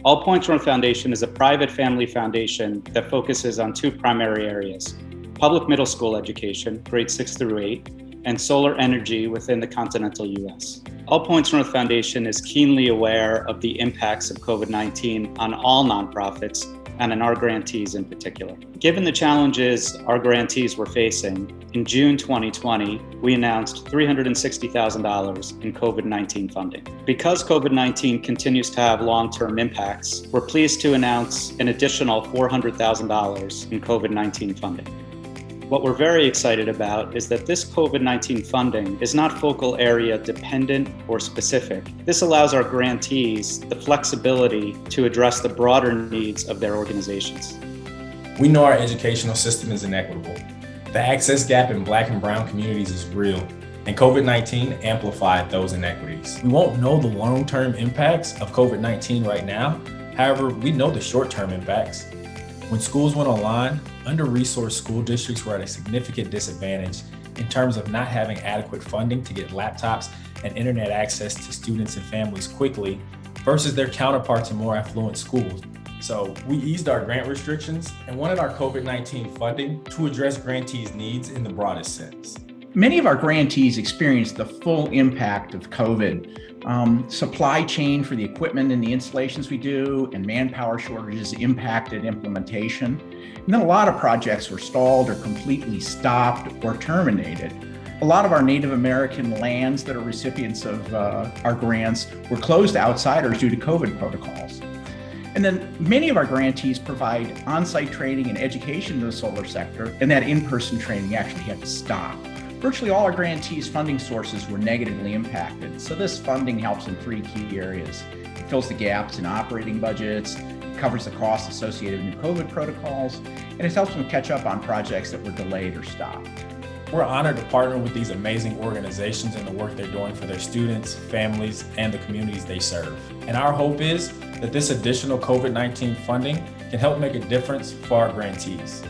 All Points North Foundation is a private family foundation that focuses on two primary areas: public middle school education, grades 6 through 8, and solar energy within the continental U.S. All Points North Foundation is keenly aware of the impacts of COVID-19 on all nonprofits and on our grantees in particular. Given the challenges our grantees were facing, in June 2020, we announced $360,000 in COVID-19 funding. Because COVID-19 continues to have long-term impacts, we're pleased to announce an additional $400,000 in COVID-19 funding. What we're very excited about is that this COVID-19 funding is not focal area dependent or specific. This allows our grantees the flexibility to address the broader needs of their organizations. We know our educational system is inequitable. The access gap in Black and brown communities is real, and COVID-19 amplified those inequities. We won't know the long-term impacts of COVID-19 right now. However, we know the short-term impacts. When schools went online, under-resourced school districts were at a significant disadvantage in terms of not having adequate funding to get laptops and internet access to students and families quickly versus their counterparts in more affluent schools. So we eased our grant restrictions and wanted our COVID-19 funding to address grantees' needs in the broadest sense. Many of our grantees experienced the full impact of COVID. Supply chain for the equipment and the installations we do, and manpower shortages impacted implementation. And then a lot of projects were stalled or completely stopped or terminated. A lot of our Native American lands that are recipients of our grants were closed to outsiders due to COVID protocols. And then many of our grantees provide on-site training and education in the solar sector, and that in-person training actually had to stop. Virtually all our grantees' funding sources were negatively impacted, so this funding helps in three key areas. It fills the gaps in operating budgets, it covers the costs associated with new COVID protocols, and it helps them catch up on projects that were delayed or stopped. We're honored to partner with these amazing organizations in the work they're doing for their students, families, and the communities they serve. And our hope is that this additional COVID-19 funding can help make a difference for our grantees.